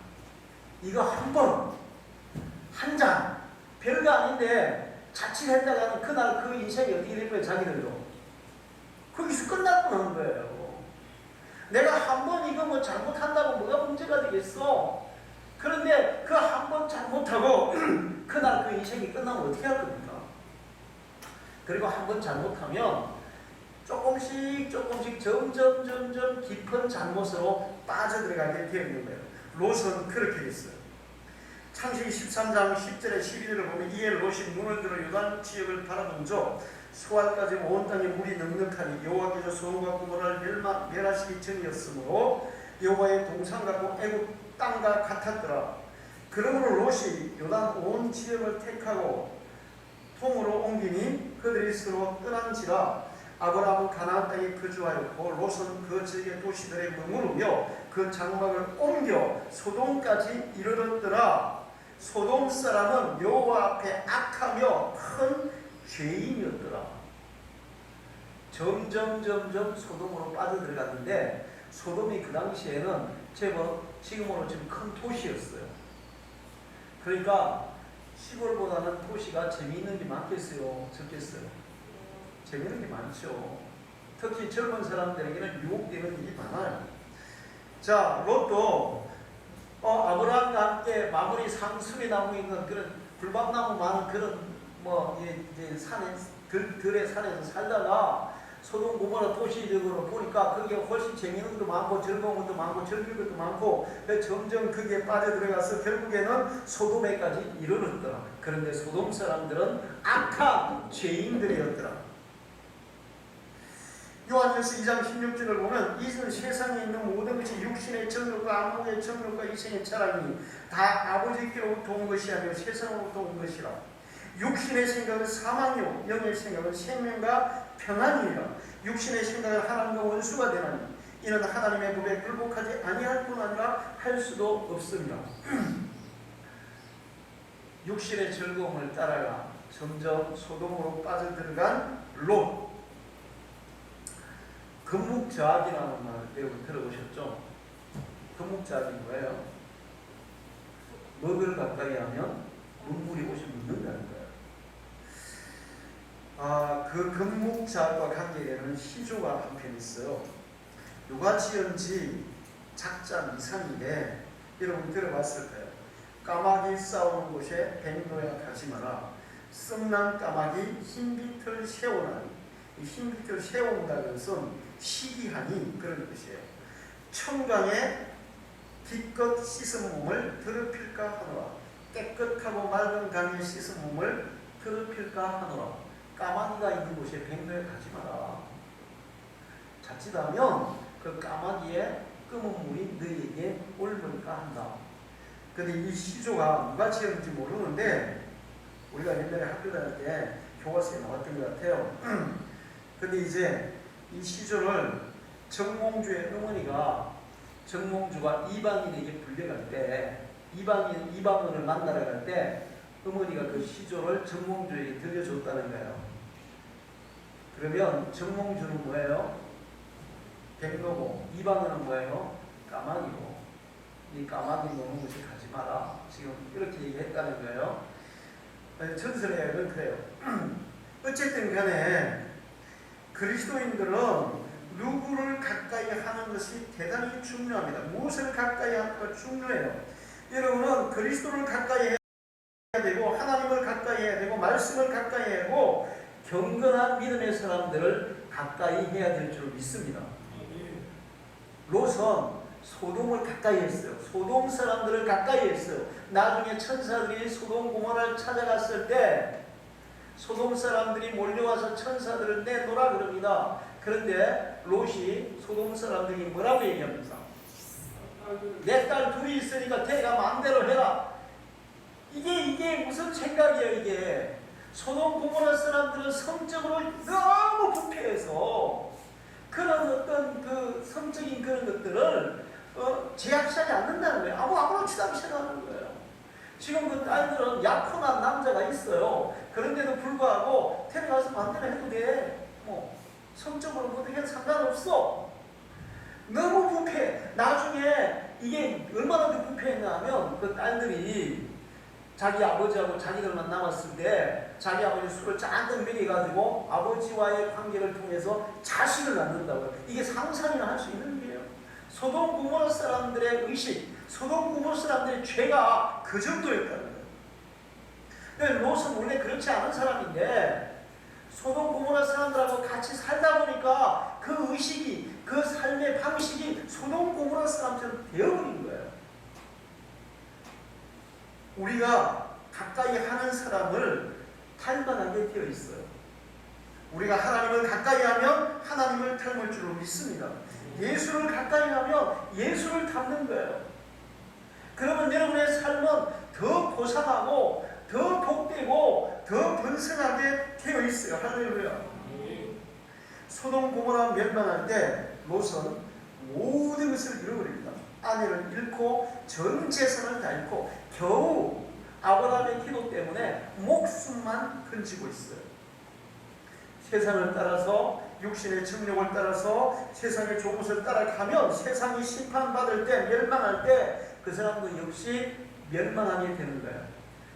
Speaker 1: 이거 한 잔 별거 아닌데 자칫했다가는 그날 그 인생이 어떻게 될 거예요. 자기들도 거기서 끝났구나 하는 거예요. 내가 한 번 이거 잘못한다고 뭐가 문제가 되겠어. 그런데 그 한 번 잘못하고 그날 그 인생이 끝나면 어떻게 할 겁니까? 그리고 한 번 잘못하면 조금씩 점점 깊은 잘못으로 빠져들어가게 되어 있는 거예요. 롯은 그렇게 됐어요. 창세기 13장 10절에 11절을 보면 이에 롯이 눈을 들어 요단 지역을 바라보죠. 수알까지 온 땅에 물이 넉넉하니 여호와께서 소돔과 고모라를 멸하시기 전이었으므로 여호와의 동산과 애굽 땅과 같았더라. 그러므로 롯이 요단 온 지역을 택하고 통으로 옮기니 그들이 서로 떠난지라. 아브라함은 가나안 땅에 거주하였고 롯은 그 지역의 도시들에 머무르며 그 장막을 옮겨 소돔까지 이르렀더라. 소돔 사람은 여호와 앞에 악하며 큰 죄인이었더라. 점점 소돔으로 빠져들어갔는데 소돔이 그 당시에는 제법 지금으로 좀 큰 도시였어요. 그러니까 시골보다는 도시가 재미있는 게 많겠어요? 적겠어요? 재미있는 게 많죠. 특히 젊은 사람들에게는 유혹되는 일이 많아요. 자, 롯도 아브라함과 함께 마무리 상수리 나무 있는 그런 불박나무 많은 그런 이제 산에 들의 산에서 살다가 소돔 고모라 도시적으로 보니까 거기에 훨씬 재미있는 것도 많고 즐거운 것도 많고 즐길 것도 많고 점점 거기에 빠져들어가서 결국에는 소돔에까지 이르렀더라. 그런데 소돔 사람들은 악한 죄인들이었더라. 요한일서 2장 16절을 보면 이는 세상에 있는 모든 것이 육신의 정욕과 안목의 정욕과 이생의 자랑이 다 아버지께로부터 온 것이 아니요 세상으로부터 온 것이라. 육신의 생각은 사망이요 영의 생각은 생명과 평안이라. 육신의 생각은 하나님과 원수가 되나니 이는 하나님의 법에 굴복하지 아니할 뿐 아니라 할 수도 없습니다. 육신의 즐거움을 따라가 점점 소돔으로 빠져들어간 롯. 금묵자악이라는 말 여러분 들어보셨죠? 금묵자악이 뭐예요? 먹을 가까이 하면 눈물이 옷이 묻는다는 거예요. 그 금묵자악과 관계되는 시조가 한편 있어요. 유가지연지 작자 미상인데 여러분 들어봤을 거예요. 까마귀 싸우는 곳에 백노야 가지 마라. 썩난 까마귀 흰빛을 세우나니 이 흰빛을 세운다는 것은 시기하니 그런 것이에요. 청강에 기껏 씻은 몸을 더럽힐까 하노라. 깨끗하고 맑은 강에 씻은 몸을 더럽힐까 하노라. 까마귀가 있는 곳에 백로에 가지 마라. 자칫하면 그 까마귀의 검은 물이 너희에게 옮을까 한다. 근데 이 시조가 누가 지었는지 모르는데 우리가 옛날에 학교 다닐 때 교과서에 나왔던 것 같아요. 근데 이제 이 시조를 정몽주의 어머니가 정몽주가 이방인에게 불려갈 때 이방인을 만나러 갈 때 어머니가 그 시조를 정몽주에게 들려줬다는 거예요. 그러면 정몽주는 뭐예요? 백로고 이방인은 뭐예요? 까마귀고 이 까마귀 노는 곳에 가지 마라. 지금 이렇게 얘기했다는 거예요. 전설에 그래요. 어쨌든 간에 그리스도인들은 누구를 가까이 하는 것이 대단히 중요합니다. 무엇을 가까이 하는가 중요해요. 여러분은 그리스도를 가까이 해야 되고 하나님을 가까이 해야 되고 말씀을 가까이 해야 되고 경건한 믿음의 사람들을 가까이 해야 될 줄 믿습니다. 롯은 소돔을 가까이 했어요. 소돔 사람들을 가까이 했어요. 나중에 천사들이 소돔 고모라를 찾아갔을 때 소돔 사람들이 몰려와서 천사들을 내놓으라 그럽니다. 그런데 롯이 소돔 사람들이 뭐라고 얘기합니까? 내 딸 둘이 있으니까 걔가 마음대로 해라. 이게 무슨 생각이에요 이게. 소돔 고모라 사람들은 성적으로 너무 부패해서 그런 어떤 그 성적인 그런 것들을 제약시하지 않는다는 거예요. 아무렇지도 않게 생각하는 거예요. 지금 그 딸들은 약혼한 남자가 있어요. 그런데도 불구하고 데려가서 마음대로 해도 돼. 성적으로 모든 게 상관없어. 너무 부패. 나중에 이게 얼마나 더 부패했냐 하면 그 딸들이 자기 아버지하고 자기들만 남았을 때 자기 아버지 술을 잔뜩 먹여가지고 아버지와의 관계를 통해서 자식을 낳는다고요. 이게 상상이나 할 수 있는 일이에요. 소돔 고모라 사람들의 의식, 소돔 고모라 사람들의 죄가 그 정도였다는 거예요. 롯은 원래 그렇지 않은 사람인데 소돔 고모라 사람들하고 같이 살다 보니까 그 의식이, 그 삶의 방식이 소돔 고모라 사람처럼 되어버린 거예요. 우리가 가까이 하는 사람을 닮아나게 되어 있어요. 우리가 하나님을 가까이 하면 하나님을 닮을 줄로 믿습니다. 예수를 가까이 하면 예수를 닮는 거예요. 그러면 여러분의 삶은 더 고상하고 더 복되고 더 번성하게 되어 있어요. 할렐루야. 소돔 고모라 멸망할 때 롯은 모든 것을 잃어버립니다. 아내를 잃고 전 재산을 다 잃고 겨우 아브라함의 기도 때문에 목숨만 건지고 있어요. 세상을 따라서 육신의 정욕을 따라서 세상의 좋은 것을 따라가면 세상이 심판받을 때 멸망할 때 그 사람도 역시 멸망하게 되는 거예요.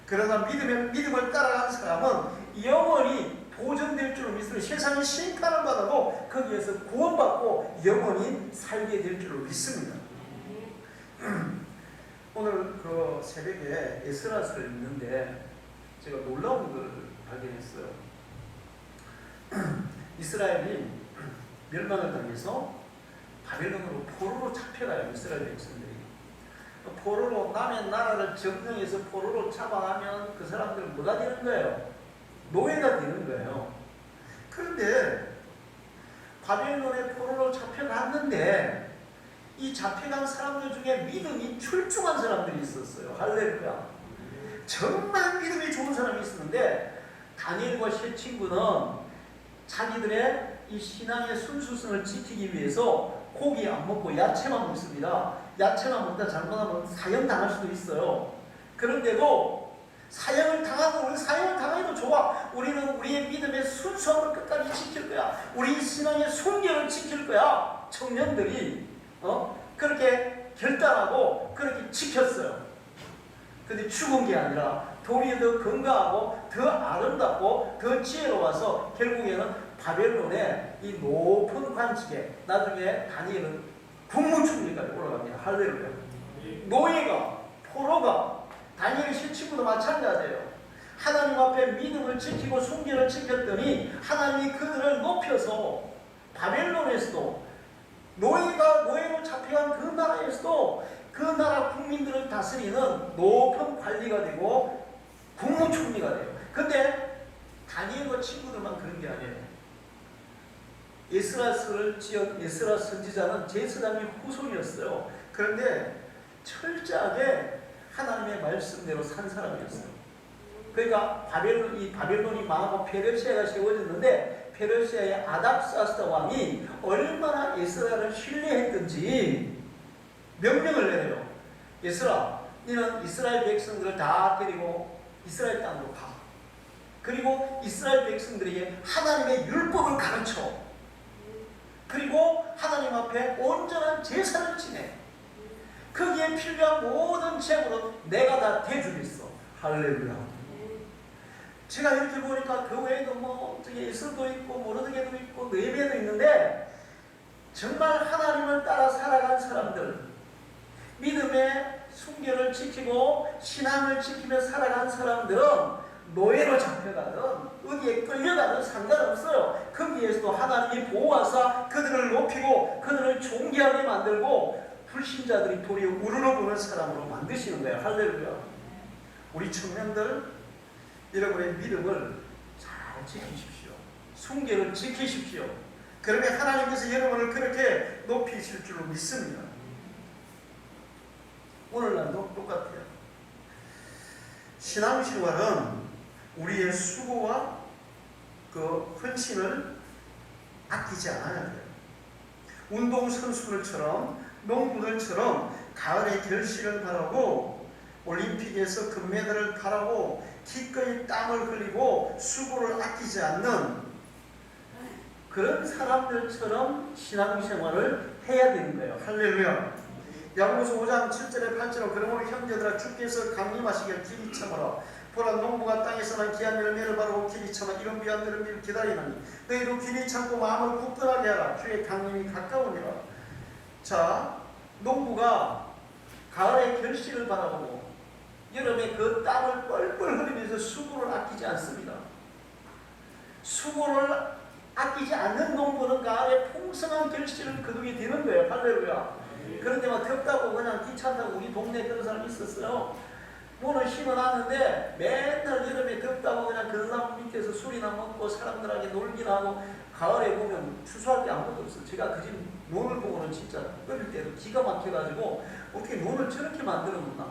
Speaker 1: 그러나 믿음을 따라가는 사람은 영원히 보존될 줄로 믿습니다. 세상이 심판을 받아도 거기에서 구원받고 영원히 살게 될 줄로 믿습니다. 오늘 그 새벽에 에스라서를 읽는데 제가 놀라운 걸 발견했어요. 이스라엘이 멸망을 당해서 바벨론으로 포로로 잡혀가요. 이스라엘 백성들이 포로로 남의 나라를 점령해서 포로로 잡아가면 그 사람들은 뭐가 되는 거예요? 노예가 되는 거예요. 그런데 바벨론의 포로로 잡혀갔는데 이 잡혀간 사람들 중에 믿음이 출중한 사람들이 있었어요. 할렐루야. 정말 믿음이 좋은 사람이 있었는데 다니엘과 세 친구는 자기들의 이 신앙의 순수성을 지키기 위해서 고기 안 먹고 야채만 먹습니다. 야채만 먹다 잘못하면 사형 당할 수도 있어요. 그런데도 사형을 당하고 우리 사형을 당해도 좋아. 우리는 우리의 믿음의 순수함을 끝까지 지킬 거야. 우리 신앙의 순결을 지킬 거야. 청년들이 그렇게 결단하고 그렇게 지켰어요. 근데 죽은 게 아니라 도리어 더 건강하고 더 아름답고 더 지혜로워서 결국에는 바벨론의 이 높은 관직에 나중에 다니엘은 국무총리까지 올라갑니다. 할렐루야. 노예가 포로가 다니엘의 세 친구도 마찬가지예요. 하나님 앞에 믿음을 지키고 순결을 지켰더니 하나님이 그들을 높여서 바벨론에서도 노예로 잡혀간 그 나라에서도 그 나라 국민들을 다스리는 높은 관리가 되고 국무총리가 돼요. 근데 다니엘과 친구들만 그런 게 아니에요. 에스라서를 지은 에스라 선지자는 제사장의 후손이었어요. 그런데 철저하게 하나님의 말씀대로 산 사람이었어요. 그러니까 바벨론이 망하고 페르시아가 세워졌는데 페르시아의 아닥사스다 왕이 얼마나 에스라를 신뢰했던지 명령을 내려요. 에스라, 너는 이스라엘 백성들을 다 데리고 이스라엘 땅으로 가. 그리고 이스라엘 백성들에게 하나님의 율법을 가르쳐. 그리고 하나님 앞에 온전한 제사를 지내. 거기에 필요한 모든 재물은 내가 다 대주겠어. 할렐루야. 제가 이렇게 보니까 그 외에도 저기 예수도 있고 모르드게도 있고 느헤미야도 있는데 정말 하나님을 따라 살아간 사람들, 믿음의 순결을 지키고 신앙을 지키며 살아간 사람들은 노예로 잡혀가든 어디에 끌려가든 상관없어요. 거기에서도 하나님이 보호하사 그들을 높이고 그들을 존귀하게 만들고 불신자들이 도리어 우러러보는 사람으로 만드시는 거예요. 할렐루야. 우리 청년들, 여러분의 믿음을 잘 지키십시오. 순결을 지키십시오. 그러면 하나님께서 여러분을 그렇게 높이실 줄로 믿습니다. 오늘날도 똑같아요. 신앙생활은 우리의 수고와 그 헌신을 아끼지 않아야 돼요. 운동선수들처럼 농부들처럼 가을에 결실을 바라고 올림픽에서 금메달을 바라고 기꺼이 땀을 흘리고 수고를 아끼지 않는 그런 사람들처럼 신앙생활을 해야 되는 거예요. 할렐루야. 야고보서 5장 7절에 8절로 그러므로 형제들아 주께서 강림하시길 길이 참으라. 보라 농부가 땅에서 난 귀한 열매를 바르고 길이 참아 이런 귀한 열매를 기다리나니 너희도 길이 참고 마음을 굳건하게 하라. 주의 강림이 가까우니라. 자, 농부가 가을에 결실을 바라보고 여름에 그 땀을 뻘뻘 흘리면서 수고를 아끼지 않습니다. 수고를 아끼지 않는 농부는 가을에 풍성한 결실을 거두게 되는 거예요. 할렐루야. 그런데 막 덥다고 그냥 귀찮다고 우리 동네에 그런 사람이 있었어요. 논을 심어놨는데 맨날 여름에 덥다고 그냥 그나무 밑에서 술이나 먹고 사람들에게 놀기나 하고 가을에 보면 추수할 게 아무것도 없어. 제가 그 집 논을 보고는 진짜 어릴 때도 기가 막혀가지고 어떻게 논을 저렇게 만들어 놓나.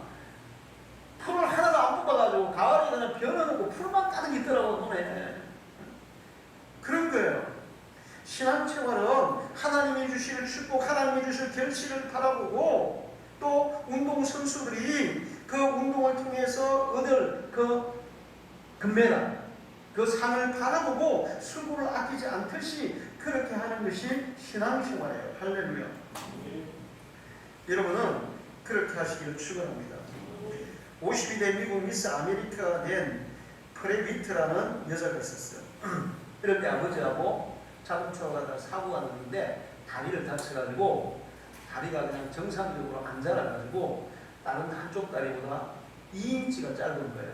Speaker 1: 풀을 하나도 안 뽑아가지고 가을에 그냥 변해놓고 풀만 가득 있더라고 논에. 그런 거예요. 신앙생활은 하나님이 주실 축복, 하나님이 주실 결실을 바라보고 또 운동선수들이 그 운동을 통해서 얻을 그 금메달, 그 상을 바라보고 수고를 아끼지 않듯이 그렇게 하는 것이 신앙생활이에요. 할렐루야. 여러분은 그렇게 하시기를 축원합니다. 52대 미국 미스 아메리카가 된 프레비트라는 여자가 있었어요. 이럴 때 아버지하고 자동차로 가다가 사고가 났는데 다리를 다쳐가지고 다리가 그냥 정상적으로 안 자라가지고 다른 한쪽 다리보다 2인치가 짧은 거예요.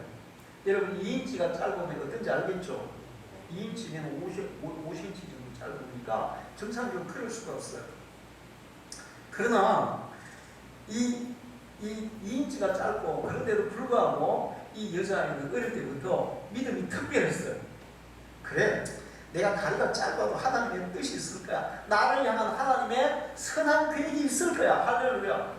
Speaker 1: 여러분 2인치가 짧으면 어떤지 알겠죠? 2인치면 50cm 정도 짧으니까 정상적으로 클 수가 없어요. 그러나 이 2인치가 짧고 그런데도 불구하고 이 여자아이는 어릴 때부터 믿음이 특별했어요. 그래, 내가 다리가 짧아도 하나님의 뜻이 있을 거야. 나를 향한 하나님의 선한 계획이 있을 거야. 할렐루야.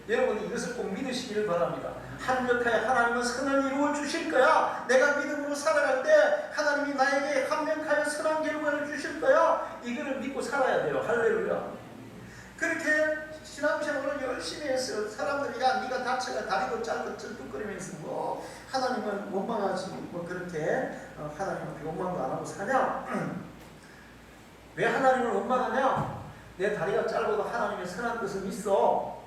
Speaker 1: 여러분이 이것을 꼭 믿으시기를 바랍니다. 합력하여 하나님은 선을 이루어 주실 거야. 내가 믿음으로 살아갈 때 하나님이 나에게 합력하여 선한 결과를 주실 거야. 이거를 믿고 살아야 돼요. 할렐루야. 그렇게 신앙생활을 열심히 했어요. 사람들이 야 네가 다쳐가 다리도 짧고 쩔뚝거리면서 뭐 하나님은 원망하지 뭐 그렇게 하나님 앞에 원망도 안 하고 사냐? 왜 하나님을 원망하냐? 내 다리가 짧아도 하나님의 선한 뜻을 믿어.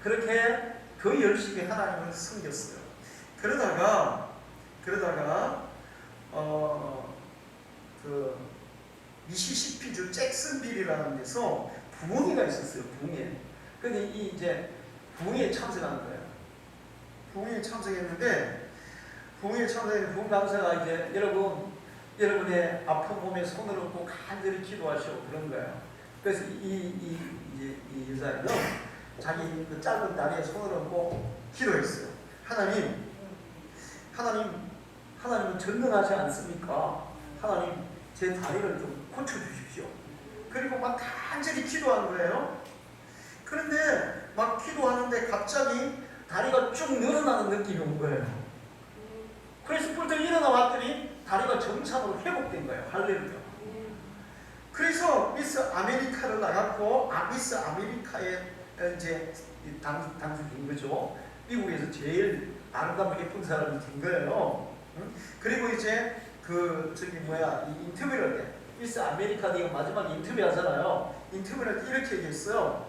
Speaker 1: 그렇게 더 열심히 하나님을 섬겼어요. 그러다가 그 미시시피주 잭슨빌이라는 데서 부흥회가 있었어요. 부흥회. 근데 이제 부흥회에 참석한 거예요. 부흥회에 참석했는데 부흥회에 참석한 부흥 강사가 이제 여러분의 아픈 몸에 손을 얹고 간절히 기도하시고 그런 거예요. 그래서 이 여자는 자기 그 짧은 다리에 손을 얹고 기도했어요. 하나님은 전능하지 않습니까? 하나님 제 다리를 좀 고쳐주십시오. 그리고 막 간절히 기도한 거예요. 그런데 막 기도하는데 갑자기 다리가 쭉 늘어나는 느낌이 온 거예요. 그래서 뿔떡 일어나 봤더니 다리가 정상으로 회복된 거예요. 할렐루야. 그래서 미스 아메리카를 나갔고 미스 아메리카에 이제 당선된 거죠. 미국에서 제일 아름답고 예쁜 사람이 된 거예요. 그리고 이제 이 인터뷰를 할 때 미스 아메리카 내가 마지막에 인터뷰 하잖아요. 인터뷰를 할 때 이렇게 얘기했어요.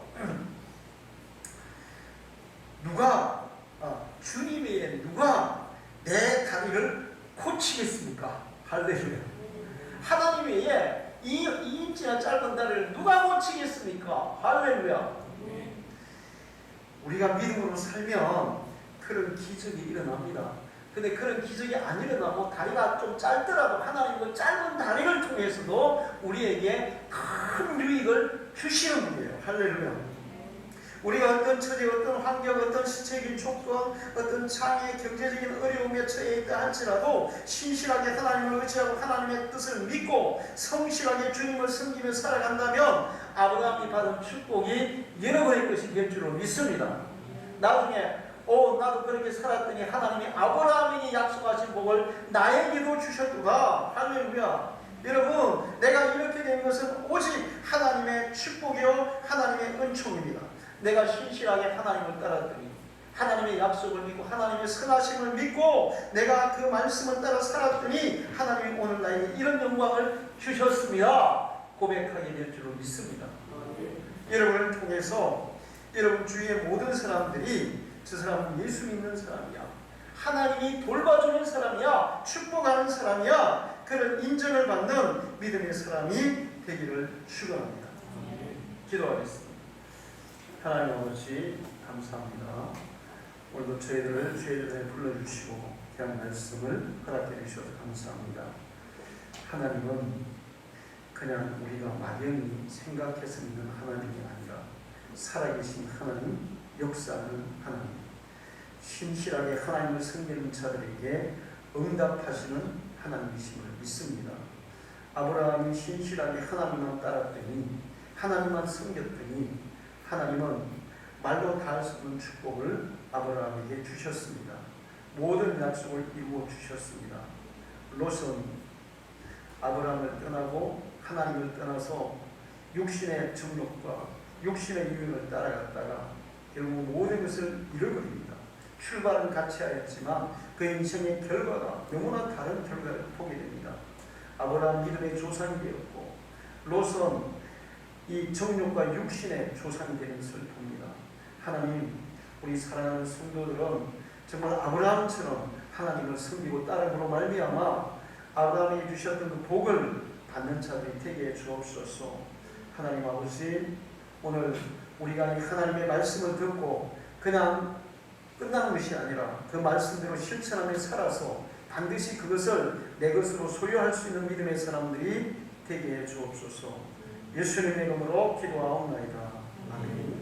Speaker 1: 주님 외에 누가 내 다리를 고치겠습니까? 할렐루야. 하나님 외에 2인치나 짧은 다리를 누가 고치겠습니까? 할렐루야. 우리가 믿음으로 살면 그런 기적이 일어납니다. 근데 그런 기적이 안 일어나고 다리가 좀 짧더라도 하나님 그 짧은 다리를 통해서도 우리에게 큰 유익을 주시는 분이에요. 할렐루야. 우리가 어떤 처지, 어떤 환경, 어떤 시체적인 조건, 어떤 장애, 경제적인 어려움에 처해 있다 할지라도 신실하게 하나님을 의지하고 하나님의 뜻을 믿고 성실하게 주님을 섬기며 살아간다면 아브라함이 받은 축복이 여러분의 것이 될 줄로 믿습니다. 나중에 나도 그렇게 살았더니 하나님이 아브라함에게 약속하신 복을 나에게도 주셨구나. 할렐루야. 여러분, 내가 이렇게 된 것은 오직 하나님의 축복이요 하나님의 은총입니다. 내가 신실하게 하나님을 따랐더니 하나님의 약속을 믿고 하나님의 선하심을 믿고 내가 그 말씀을 따라 살았더니 하나님이 오늘 나에게 이런 영광을 주셨습니다. 고백하게 될 줄로 믿습니다. 여러분을 통해서 여러분 주위의 모든 사람들이 저 사람은 예수 믿는 사람이야, 하나님이 돌봐주는 사람이야, 축복하는 사람이야, 그런 인정을 받는 믿음의 사람이 되기를 축원합니다. 기도하겠습니다. 하나님 아버지 감사합니다. 오늘도 저희들을 주의 불러주시고 귀한 말씀을 허락해 주셔서 감사합니다. 하나님은 그냥 우리가 막연히 생각해서 믿는 하나님이 아니라 살아계신 하나님, 역사하는 하나님, 신실하게 하나님을 섬기는 자들에게 응답하시는 하나님이심을 믿습니다. 아브라함이 신실하게 하나님만 따랐더니, 하나님만 섬겼더니 하나님은 말로 다 할 수 없는 축복을 아브라함에게 주셨습니다. 모든 약속을 이루어 주셨습니다. 롯은 아브라함을 떠나고 하나님을 떠나서 육신의 정욕과 육신의 유행을 따라갔다가 결국 모든 것을 잃어버립니다. 출발은 같이 하였지만 그 인생의 결과가 너무나 다른 결과를 보게 됩니다. 아브라함 믿음의 조상이 되었고 롯은 이 정욕과 육신의 조상이 되는 것을 봅니다. 하나님, 우리 사랑하는 성도들은 정말 아브라함처럼 하나님을 섬기고 따름으로 말미암아 아브라함이 주셨던 그 복을 받는 자들이 되게 주옵소서. 하나님 아버지, 오늘 우리가 이 하나님의 말씀을 듣고 그냥 끝나는 것이 아니라 그 말씀대로 실천하며 살아서 반드시 그것을 내 것으로 소유할 수 있는 믿음의 사람들이 되게 주옵소서. 예수님의 이름으로 기도하옵나이다. 아멘.